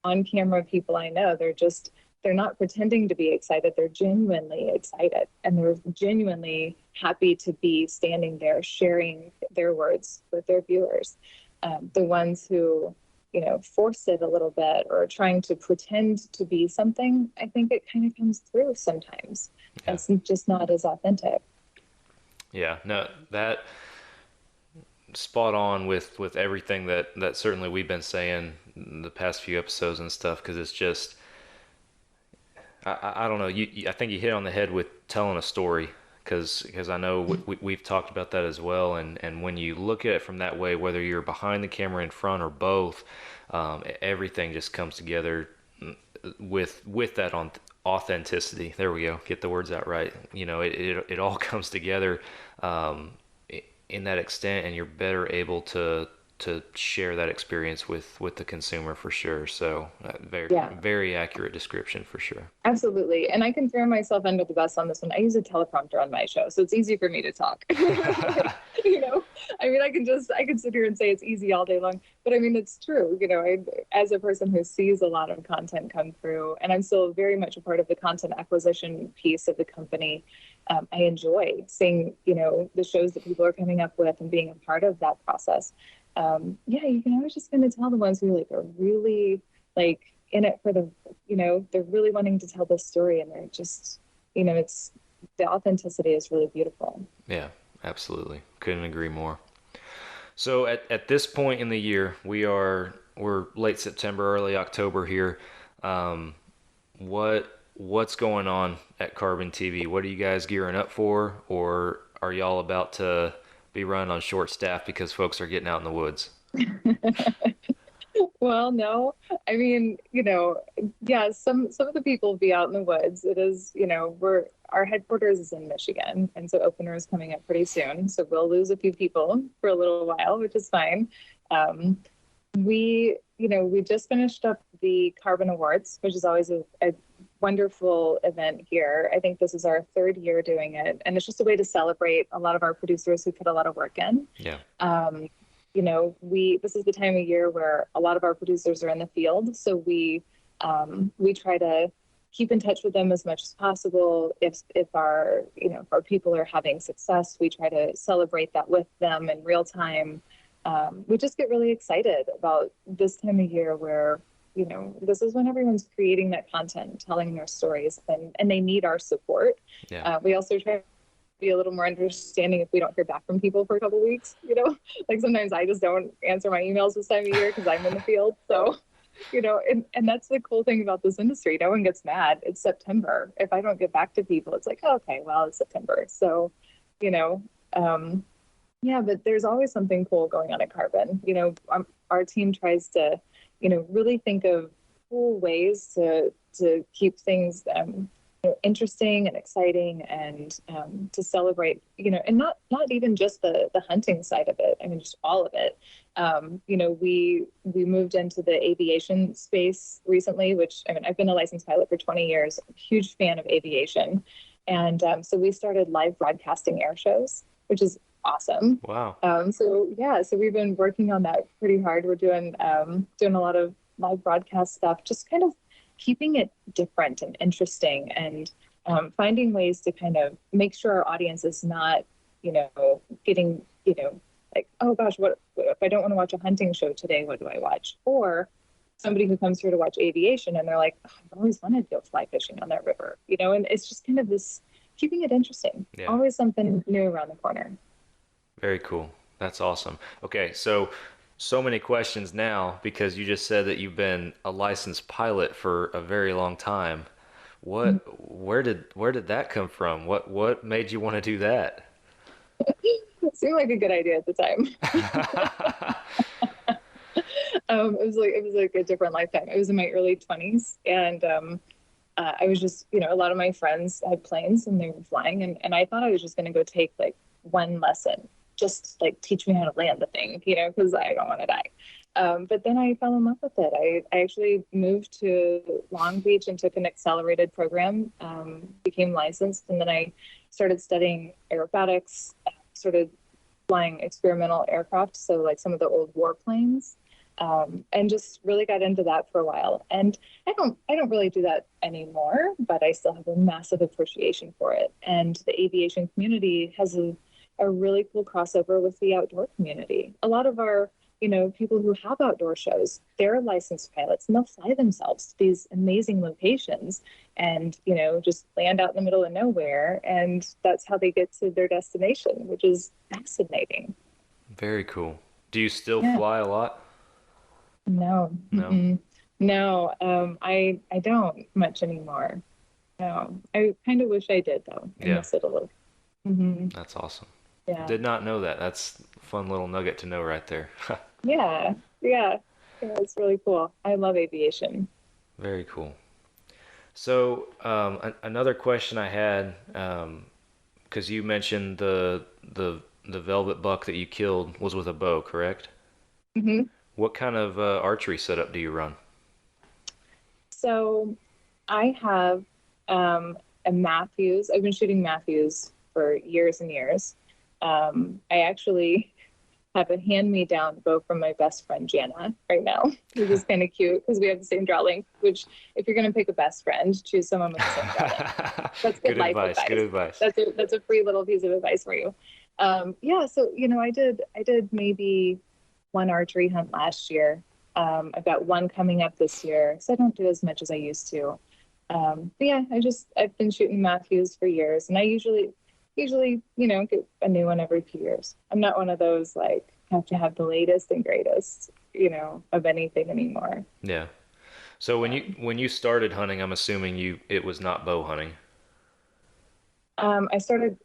[SPEAKER 8] on-camera people I know, they're not pretending to be excited. They're genuinely excited, and they're genuinely happy to be standing there sharing their words with their viewers. The ones who, force it a little bit or trying to pretend to be something, I think it kind of comes through sometimes.
[SPEAKER 7] Yeah.
[SPEAKER 8] It's just not as authentic.
[SPEAKER 7] Yeah, no, that spot on with everything that certainly we've been saying in the past few episodes and stuff, because it's just, I don't know, I think you hit on the head with telling a story, because I know we've talked about that as well, and when you look at it from that way, whether you're behind the camera, in front, or both, everything just comes together with that authenticity. There we go, get the words out right. It all comes together in that extent, and you're better able to share that experience with the consumer, for sure. So very accurate description, for sure.
[SPEAKER 8] Absolutely. And I can throw myself under the bus on this one. I use a teleprompter on my show, so it's easy for me to talk. I can sit here and say it's easy all day long, but I mean, it's true. As a person who sees a lot of content come through, and I'm still very much a part of the content acquisition piece of the company, I enjoy seeing, the shows that people are coming up with and being a part of that process. You can always just kind of tell the ones who are really in it for the, they're really wanting to tell this story, and they're just, it's, the authenticity is really beautiful. Yeah,
[SPEAKER 7] absolutely. Couldn't agree more. So at this point in the year, we're late September, early October here. What's going on at Carbon TV? What are you guys gearing up for, or are y'all about to be run on short staff because folks are getting out in the woods?
[SPEAKER 8] Well, no, I mean, some of the people will be out in the woods. It is, our headquarters is in Michigan, and so opener is coming up pretty soon. So we'll lose a few people for a little while, which is fine. We just finished up the Carbon Awards, which is always a wonderful event here. I think this is our third year doing it, and it's just a way to celebrate a lot of our producers who put a lot of work in.
[SPEAKER 7] Yeah.
[SPEAKER 8] This is the time of year where a lot of our producers are in the field, so we try to keep in touch with them as much as possible. If our people are having success, we try to celebrate that with them in real time. We just get really excited about this time of year where, this is when everyone's creating that content, telling their stories, and they need our support.
[SPEAKER 7] Yeah.
[SPEAKER 8] We also try to be a little more understanding if we don't hear back from people for a couple of weeks. Sometimes I just don't answer my emails this time of year because I'm in the field. So, and that's the cool thing about this industry. No one gets mad. It's September. If I don't get back to people, it's like, oh, okay, well, it's September. So, but there's always something cool going on at Carbon. Our team tries to, really think of cool ways to keep things interesting and exciting, and to celebrate, and not even just the hunting side of it. I mean, just all of it. We moved into the aviation space recently, which, I've been a licensed pilot for 20 years, huge fan of aviation. And so we started live broadcasting air shows, which is awesome.
[SPEAKER 7] Wow.
[SPEAKER 8] So we've been working on that pretty hard. We're doing a lot of live broadcast stuff, just kind of keeping it different and interesting, and finding ways to kind of make sure our audience is not, getting, like, oh gosh, what if I don't want to watch a hunting show today? What do I watch? Or somebody who comes here to watch aviation and they're like, oh, I've always wanted to go fly fishing on that river, and it's just kind of this, keeping it interesting.
[SPEAKER 7] Yeah.
[SPEAKER 8] Always something new around the corner.
[SPEAKER 7] Very cool. That's awesome. Okay, so many questions now, because you just said that you've been a licensed pilot for a very long time. Where did that come from? What made you want to do that?
[SPEAKER 8] It seemed like a good idea at the time. It was like a different lifetime. I was in my early 20s, and I was just, a lot of my friends had planes and they were flying, and I thought I was just going to go take like one lesson, just like teach me how to land the thing, because I don't want to die. But then I fell in love with it. I actually moved to Long Beach and took an accelerated program, became licensed, and then I started studying aerobatics, started flying experimental aircraft, so like some of the old warplanes. and just really got into that for a while. And I don't really do that anymore, but I still have a massive appreciation for it. And the aviation community has a really cool crossover with the outdoor community. A lot of our, people who have outdoor shows, they're licensed pilots, and they'll fly themselves to these amazing locations and, just land out in the middle of nowhere. And that's how they get to their destination, which is fascinating.
[SPEAKER 7] Very cool. Do you still
[SPEAKER 8] Yeah.
[SPEAKER 7] fly a lot?
[SPEAKER 8] No.
[SPEAKER 7] No?
[SPEAKER 8] Mm-mm. No, I don't much anymore. No, I kind of wish I did though. I
[SPEAKER 7] Yeah.
[SPEAKER 8] miss it a little. Hmm.
[SPEAKER 7] That's awesome.
[SPEAKER 8] Yeah.
[SPEAKER 7] Did not know that. That's a fun little nugget to know right there.
[SPEAKER 8] Yeah. Yeah. Yeah. It's really cool. I love aviation.
[SPEAKER 7] Very cool. So, another question I had, because you mentioned the velvet buck that you killed was with a bow, correct?
[SPEAKER 8] Hmm.
[SPEAKER 7] What kind of archery setup do you run?
[SPEAKER 8] So I have a Matthews. I've been shooting Matthews for years and years. I actually have a hand-me-down bow from my best friend Jana right now, which is kind of cute because we have the same draw length. Which, if you're going to pick a best friend, choose someone with the same draw length. That's good life advice.
[SPEAKER 7] Good advice.
[SPEAKER 8] That's a free little piece of advice for you. Yeah. So I did maybe one archery hunt last year. I've got one coming up this year, so I don't do as much as I used to. But yeah, I've been shooting Matthews for years, and I usually get a new one every few years. I'm not one of those like have to have the latest and greatest, of anything anymore.
[SPEAKER 7] Yeah. So when you started hunting, I'm assuming it was not bow hunting.
[SPEAKER 8] I started,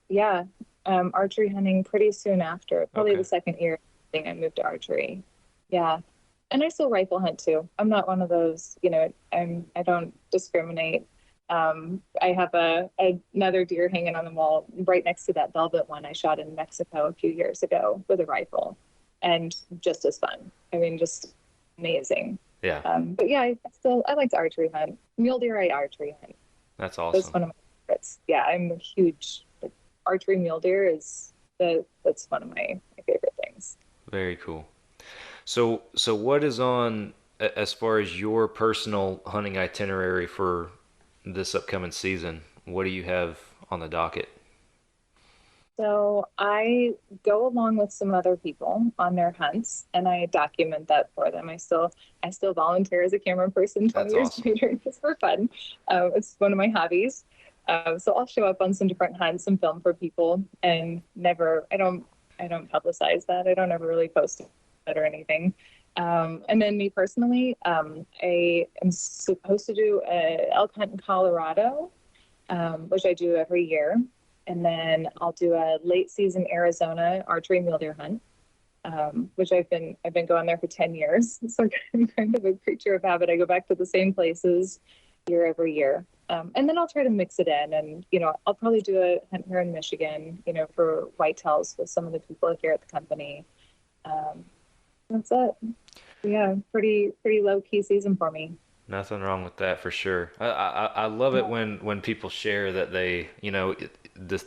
[SPEAKER 8] archery hunting pretty soon after, probably
[SPEAKER 7] Okay.
[SPEAKER 8] the second year I moved to archery. Yeah. And I still rifle hunt too. I'm not one of those, I don't discriminate. I have another deer hanging on the wall right next to that velvet one I shot in Mexico a few years ago with a rifle, and just as fun. I mean, just amazing.
[SPEAKER 7] Yeah.
[SPEAKER 8] But yeah, I like to archery hunt. Mule deer, I archery hunt.
[SPEAKER 7] That's
[SPEAKER 8] That's
[SPEAKER 7] awesome.
[SPEAKER 8] one of my favorites. Yeah, I'm a huge archery mule deer that's one of my favorite things.
[SPEAKER 7] Very cool. So what is on as far as your personal hunting itinerary for this upcoming season? What do you have on the docket?
[SPEAKER 8] So I go along with some other people on their hunts, and I document that for them. I still volunteer as a camera person 20
[SPEAKER 7] That's
[SPEAKER 8] years
[SPEAKER 7] awesome.
[SPEAKER 8] later just for fun. It's one of my hobbies. So I'll show up on some different hunts and film for people, and I don't publicize that. I don't ever really post it or anything. And then me personally, I am supposed to do an elk hunt in Colorado, which I do every year. And then I'll do a late season Arizona archery mule deer hunt, which I've been going there for 10 years. So I'm kind of a creature of habit. I go back to the same places year every year. And then I'll try to mix it in, and, I'll probably do a hunt here in Michigan, for whitetails with some of the people here at the company. That's it. Yeah, pretty low key season for me.
[SPEAKER 7] Nothing wrong with that for sure. I love it when people share that they,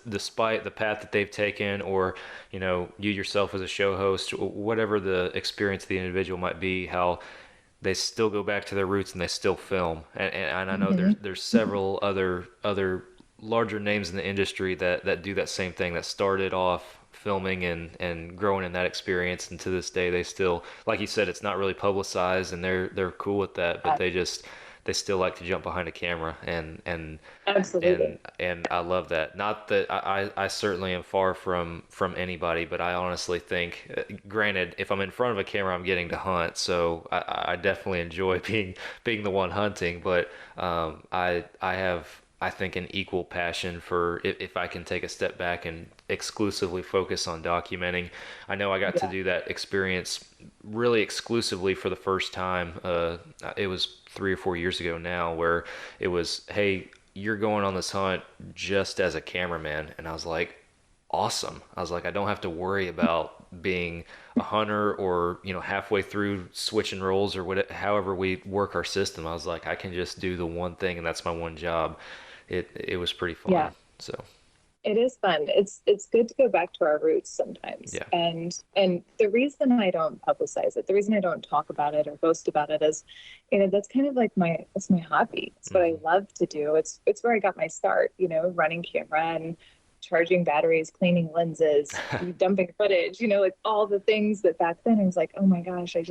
[SPEAKER 7] despite the path that they've taken, or, you yourself as a show host, whatever the experience of the individual might be, how they still go back to their roots and they still film. And I know there's several other larger names in the industry that do that same thing, that started off filming and growing in that experience, and to this day they still, like you said, it's not really publicized, and they're cool with that, but they still like to jump behind a camera, and
[SPEAKER 8] Absolutely.
[SPEAKER 7] and I love that. Not that I certainly am far from anybody, but I honestly think, granted, if I'm in front of a camera, I'm getting to hunt, so I definitely enjoy being the one hunting, but I have, I think, an equal passion for if I can take a step back and exclusively focus on documenting. I know I got to do that experience really exclusively for the first time. It was 3 or 4 years ago now, where it was, hey, you're going on this hunt just as a cameraman. And I was like, awesome. I was like, I don't have to worry about being a hunter or, halfway through switching roles or whatever, however we work our system. I was like, I can just do the one thing, and that's my one job. It was pretty fun.
[SPEAKER 8] Yeah.
[SPEAKER 7] So
[SPEAKER 8] It is fun. It's good to go back to our roots sometimes.
[SPEAKER 7] Yeah.
[SPEAKER 8] And the reason I don't publicize it, the reason I don't talk about it or boast about it is, that's kind of like it's my hobby. It's what I love to do. It's where I got my start, running camera and charging batteries, cleaning lenses, dumping footage, like all the things that back then I was like, oh my gosh, I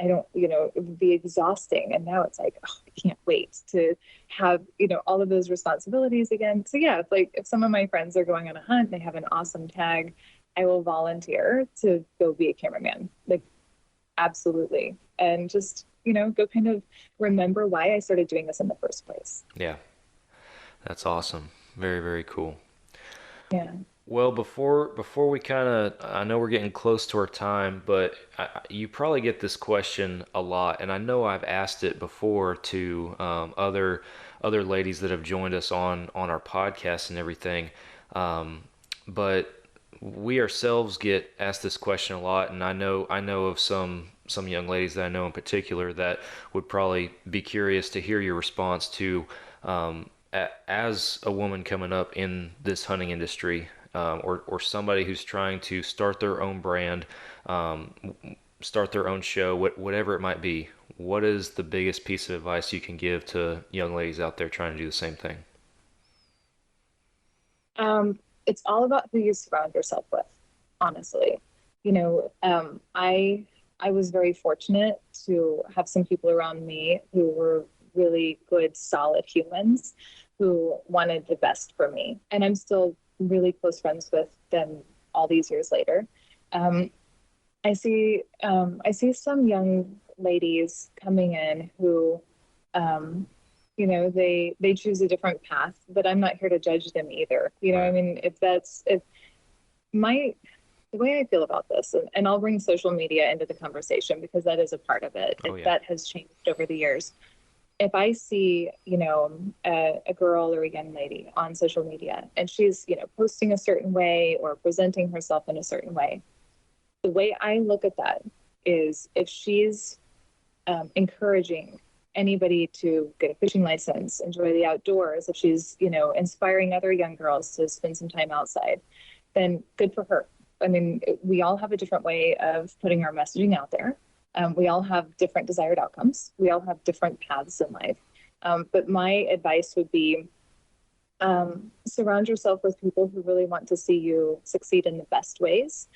[SPEAKER 8] don't, it would be exhausting. And now it's like, oh, I can't wait to have, all of those responsibilities again. So yeah, if some of my friends are going on a hunt, they have an awesome tag, I will volunteer to go be a cameraman. Like, absolutely. And just, go kind of remember why I started doing this in the first place.
[SPEAKER 7] Yeah. That's awesome. Very, very cool.
[SPEAKER 8] Yeah.
[SPEAKER 7] Well, before we I know we're getting close to our time, but you probably get this question a lot, and I know I've asked it before to other ladies that have joined us on our podcast and everything, but we ourselves get asked this question a lot, and I know of some young ladies that I know in particular that would probably be curious to hear your response to, as a woman coming up in this hunting industry. Or somebody who's trying to start their own brand, start their own show, whatever it might be. What is the biggest piece of advice you can give to young ladies out there trying to do the same thing?
[SPEAKER 8] It's all about who you surround yourself with, honestly. I was very fortunate to have some people around me who were really good, solid humans who wanted the best for me. And I'm still really close friends with them all these years later. I see some young ladies coming in who, they choose a different path, but I'm not here to judge them either. I mean, the way I feel about this, and I'll bring social media into the conversation because that is a part of it. That has changed over the years. If I see, a girl or a young lady on social media and she's, posting a certain way or presenting herself in a certain way, the way I look at that is if she's encouraging anybody to get a fishing license, enjoy the outdoors, if she's, inspiring other young girls to spend some time outside, then good for her. I mean, we all have a different way of putting our messaging out there. We all have different desired outcomes. We all have different paths in life. But my advice would be surround yourself with people who really want to see you succeed in the best ways,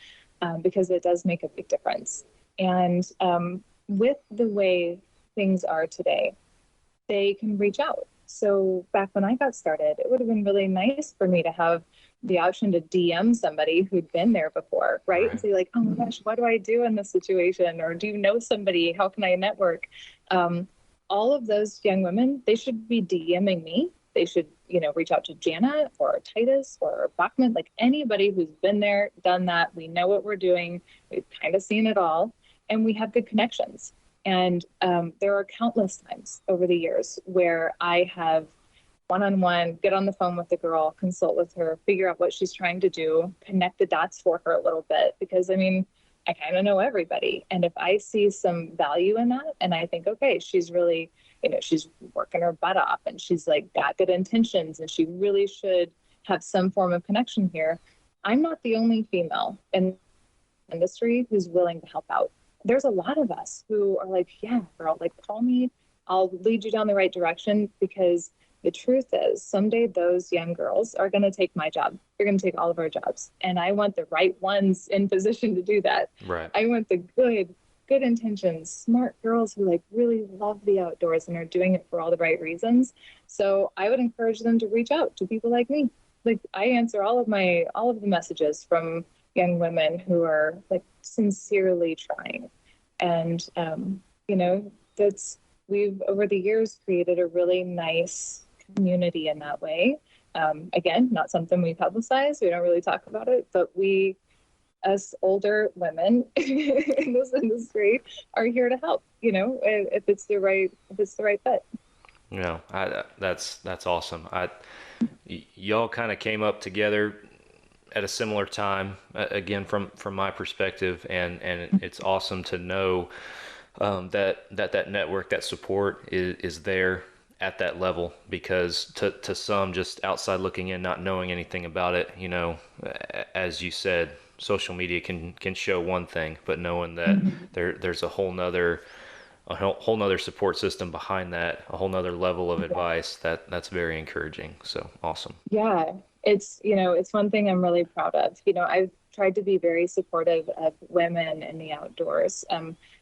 [SPEAKER 8] because it does make a big difference. And with the way things are today, they can reach out. So back when I got started, it would have been really nice for me to have the option to DM somebody who'd been there before, right? And say like, oh my gosh, what do I do in this situation? Or do you know somebody? How can I network? All of those young women, they should be DMing me. They should, reach out to Jana or Titus or Bachman, like anybody who's been there, done that. We know what we're doing. We've kind of seen it all, and we have good connections. And there are countless times over the years where I have one-on-one, get on the phone with the girl, consult with her, figure out what she's trying to do, connect the dots for her a little bit. Because, I kind of know everybody. And if I see some value in that, and I think, okay, she's really, she's working her butt off and she's like got good intentions and she really should have some form of connection here. I'm not the only female in the industry who's willing to help out. There's a lot of us who are like, yeah, girl, like call me, I'll lead you down the right direction, because the truth is someday those young girls are going to take my job. They're going to take all of our jobs. And I want the right ones in position to do that.
[SPEAKER 7] Right.
[SPEAKER 8] I want the good intentions, smart girls who like really love the outdoors and are doing it for all the right reasons. So I would encourage them to reach out to people like me. Like I answer all of the messages from young women who are like sincerely trying. And, we've over the years created a really nice community in that way. Again, not something we publicize. We don't really talk about it, but we, us older women in this industry, are here to help. If it's the right fit.
[SPEAKER 7] That's awesome. Y'all kind of came up together at a similar time, again from my perspective, and it's awesome to know that network, that support is there. at that level, because to some just outside looking in, not knowing anything about it, you know, as you said, social media can show one thing, but knowing that there's a whole nother support system behind that, a whole nother level of advice, that's very encouraging. So awesome.
[SPEAKER 8] Yeah, it's, you know, it's one thing I'm really proud of. You know, I've tried to be very supportive of women in the outdoors.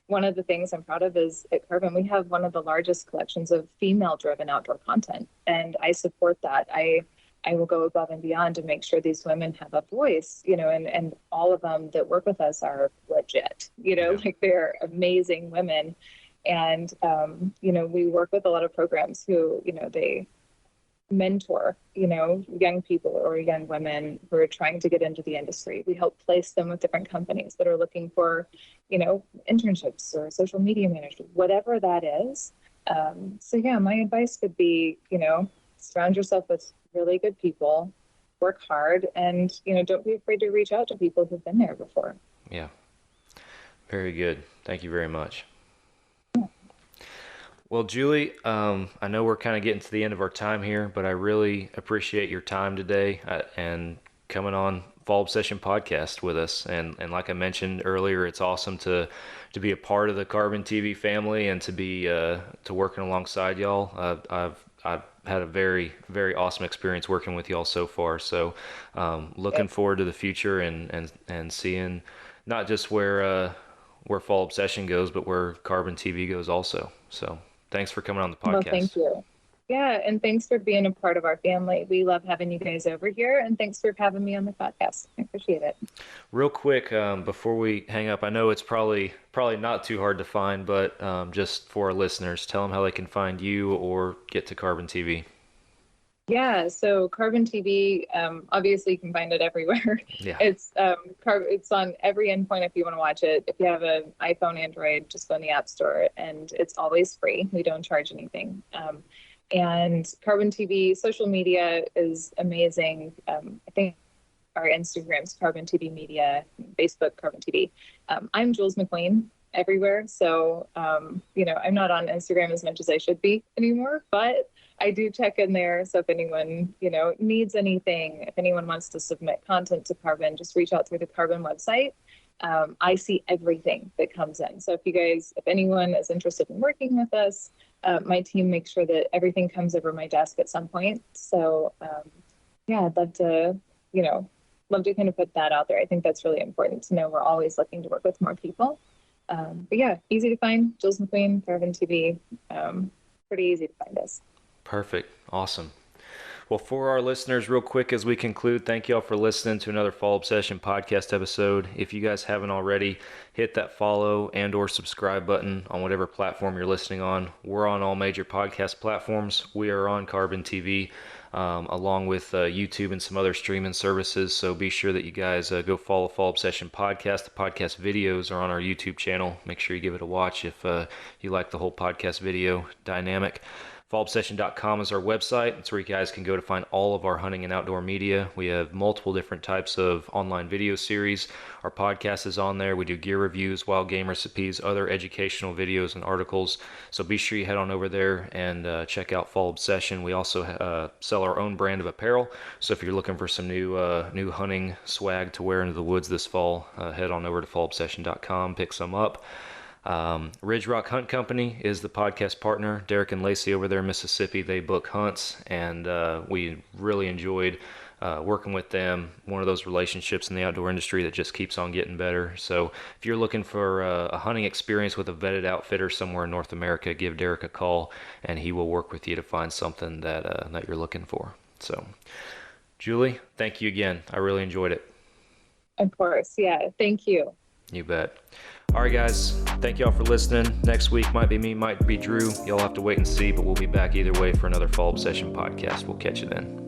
[SPEAKER 8] One of the things I'm proud of is at Carbon, we have one of the largest collections of female-driven outdoor content, and I support that. I will go above and beyond to make sure these women have a voice, you know, and all of them that work with us are legit, you know, like they're amazing women. And, you know, we work with a lot of programs who, you know, they mentor, you know, young people or young women who are trying to get into the industry. We help place them with different companies that are looking for, you know, internships or social media managers, whatever that is. So yeah, my advice would be, you know, surround yourself with really good people, work hard, and, you know, don't be afraid to reach out to people who've been there before.
[SPEAKER 7] Yeah. Very good. Thank you very much. Well, Julie, I know we're kind of getting to the end of our time here, but I really appreciate your time today and coming on Fall Obsession Podcast with us. And like I mentioned earlier, it's awesome to be a part of the Carbon TV family and to be to working alongside y'all. I've had a very, very awesome experience working with y'all so far. So looking forward to the future and seeing not just where Fall Obsession goes, but where Carbon TV goes also. So thanks for coming on the podcast.
[SPEAKER 8] Well, thank you. Yeah, and thanks for being a part of our family. We love having you guys over here, and thanks for having me on the podcast. I appreciate it.
[SPEAKER 7] Real quick, before we hang up, I know it's probably not too hard to find, but just for our listeners, tell them how they can find you or get to Carbon TV.
[SPEAKER 8] Yeah, so Carbon TV, obviously you can find it everywhere.
[SPEAKER 7] Yeah.
[SPEAKER 8] It's on every endpoint if you want to watch it. If you have an iPhone, Android, just go in the App Store, and it's always free. We don't charge anything. And Carbon TV social media is amazing. I think our Instagram's Carbon TV Media, Facebook Carbon TV. I'm Jules McQueen everywhere, so you know, I'm not on Instagram as much as I should be anymore, but I do check in there. So if anyone, you know, needs anything, if anyone wants to submit content to Carbon, just reach out through the Carbon website. I see everything that comes in. So if anyone is interested in working with us, my team makes sure that everything comes over my desk at some point. So yeah, I'd love to kind of put that out there. I think that's really important to know. We're always looking to work with more people. But yeah, easy to find. Jules McQueen, Carbon TV. Pretty easy to find us.
[SPEAKER 7] Perfect. Awesome. Well, for our listeners, real quick as we conclude, thank you all for listening to another Fall Obsession podcast episode. If you guys haven't already, hit that follow and or subscribe button on whatever platform you're listening on. We're on all major podcast platforms. We are on Carbon TV, along with YouTube and some other streaming services. So be sure that you guys go follow Fall Obsession Podcast. The podcast videos are on our YouTube channel. Make sure you give it a watch if you like the whole podcast video dynamic. FallObsession.com is our website. It's where you guys can go to find all of our hunting and outdoor media. We have multiple different types of online video series. Our podcast is on there. We do gear reviews, wild game recipes, other educational videos and articles. So be sure you head on over there and check out Fall Obsession. We also sell our own brand of apparel. So if you're looking for some new hunting swag to wear into the woods this fall, head on over to FallObsession.com, pick some up. Ridge Rock Hunt Company is the podcast partner. Derek and Lacey over there in Mississippi, they book hunts, and we really enjoyed working with them. One of those relationships in the outdoor industry that just keeps on getting better. So if you're looking for a hunting experience with a vetted outfitter somewhere in North America, give Derek a call, and he will work with you to find something that you're looking for. So, Julie, thank you again. I really enjoyed it.
[SPEAKER 8] Of course. Yeah. Thank you.
[SPEAKER 7] You bet. All right, guys. Thank y'all for listening. Next week might be me, might be Drew. Y'all have to wait and see, but we'll be back either way for another Fall Obsession podcast. We'll catch you then.